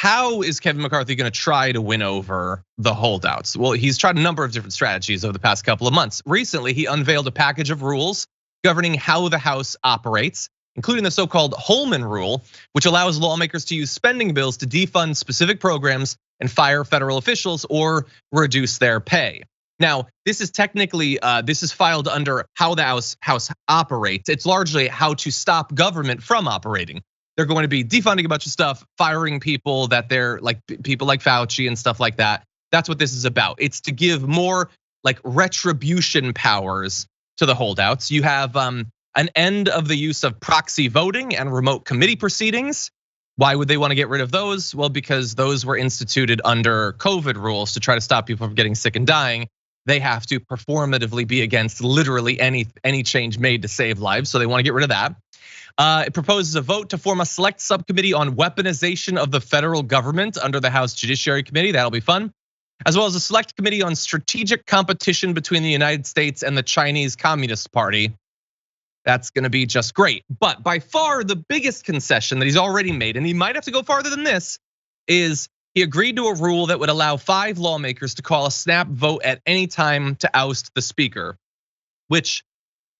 how is Kevin McCarthy going to try to win over the holdouts? Well, he's tried a number of different strategies over the past couple of months. Recently, he unveiled a package of rules governing how the House operates, including the so-called Holman Rule, which allows lawmakers to use spending bills to defund specific programs and fire federal officials or reduce their pay. Now, this is technically, this is filed under how the House operates. It's largely how to stop government from operating. They're going to be defunding a bunch of stuff, firing people that they're like people like Fauci and stuff like that. That's what this is about. It's to give more like retribution powers to the holdouts. You have an end of the use of proxy voting and remote committee proceedings. Why would they want to get rid of those? Well, because those were instituted under COVID rules to try to stop people from getting sick and dying. They have to performatively be against literally any change made to save lives. So they want to get rid of that. It proposes a vote to form a select subcommittee on weaponization of the federal government under the House Judiciary Committee. That'll be fun. As well as a select committee on strategic competition between the United States and the Chinese Communist Party. That's gonna be just great. But by far the biggest concession that he's already made, and he might have to go farther than this, is he agreed to a rule that would allow 5 lawmakers to call a snap vote at any time to oust the speaker, which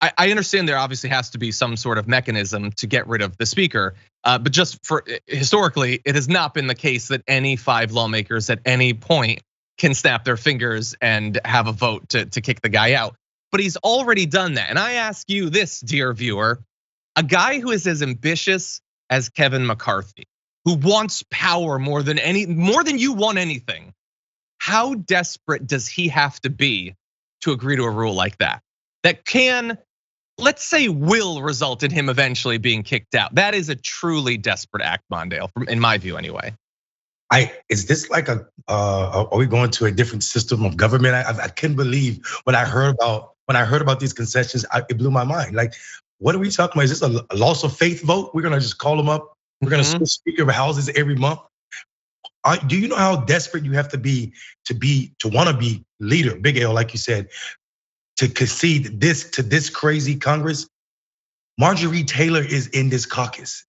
I understand there obviously has to be some sort of mechanism to get rid of the speaker. But just for historically, it has not been the case that any 5 lawmakers at any point can snap their fingers and have a vote to kick the guy out. But he's already done that. And I ask you this, dear viewer, a guy who is as ambitious as Kevin McCarthy, who wants power more than you want anything. How desperate does he have to be to agree to a rule like that? That can, let's say, will result in him eventually being kicked out. That is a truly desperate act, Mondale, in my view anyway. Is this like are we going to a different system of government? I couldn't believe when I heard about these concessions, it blew my mind. Like, what are we talking about? Is this a loss of faith vote? We're gonna just call them up. We're gonna switch speaker of houses every month. Do you know how desperate you have to want to be leader, Big L, like you said, to concede this to this crazy Congress? Marjorie Taylor is in this caucus.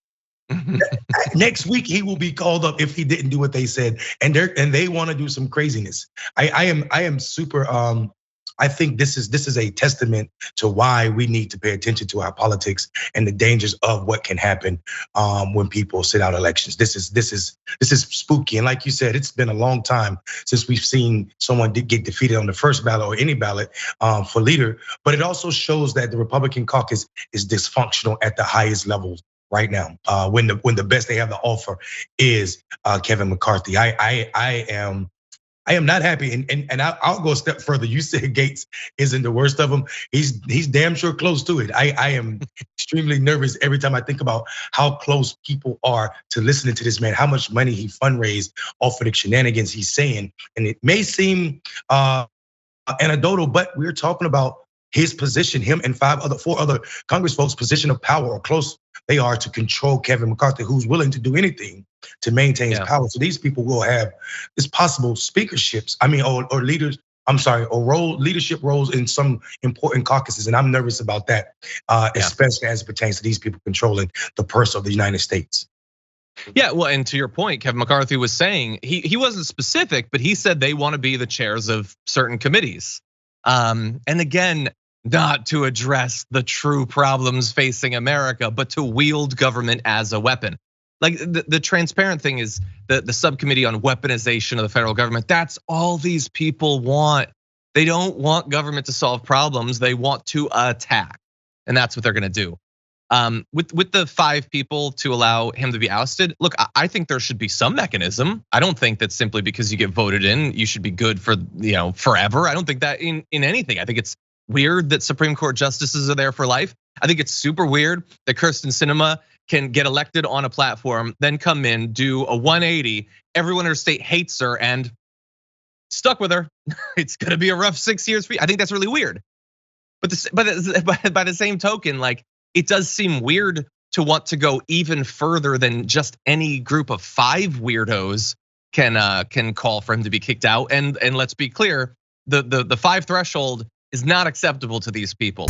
Next week he will be called up if he didn't do what they said, and they want to do some craziness. I am super. I think this is a testament to why we need to pay attention to our politics and the dangers of what can happen when people sit out elections. This is spooky, and like you said, it's been a long time since we've seen someone get defeated on the first ballot or any ballot for leader. But it also shows that the Republican caucus is dysfunctional at the highest levels right now. When the best they have to offer is Kevin McCarthy. I am not happy, and I'll go a step further. You said Gaetz isn't the worst of them. He's damn sure close to it. I am extremely nervous every time I think about how close people are to listening to this man, how much money he fundraised off of the shenanigans he's saying. And it may seem anecdotal, but we're talking about his position, him and 4 other Congress folks' position of power, or close they are to control Kevin McCarthy, who's willing to do anything to maintain his power. So these people will have this possible speakerships, or leaders, or leadership roles in some important caucuses. And I'm nervous about that, especially as it pertains to these people controlling the purse of the United States. Yeah, well, and to your point, Kevin McCarthy was saying, he wasn't specific, but he said they want to be the chairs of certain committees. And again, not to address the true problems facing America, but to wield government as a weapon. Like the transparent thing is the subcommittee on weaponization of the federal government. That's all these people want. They don't want government to solve problems. They want to attack, and that's what they're gonna do. With the 5 people to allow him to be ousted, look, I think there should be some mechanism. I don't think that simply because you get voted in, you should be good for forever. I don't think that in anything. I think it's weird that Supreme Court justices are there for life. I think it's super weird that Kyrsten Sinema can get elected on a platform, then come in, do a 180. Everyone in her state hates her and stuck with her. It's gonna be a rough 6 years for you. I think that's really weird. But by the same token, like, it does seem weird to want to go even further than just any group of 5 weirdos can call for him to be kicked out. And let's be clear, the 5 threshold is not acceptable to these people.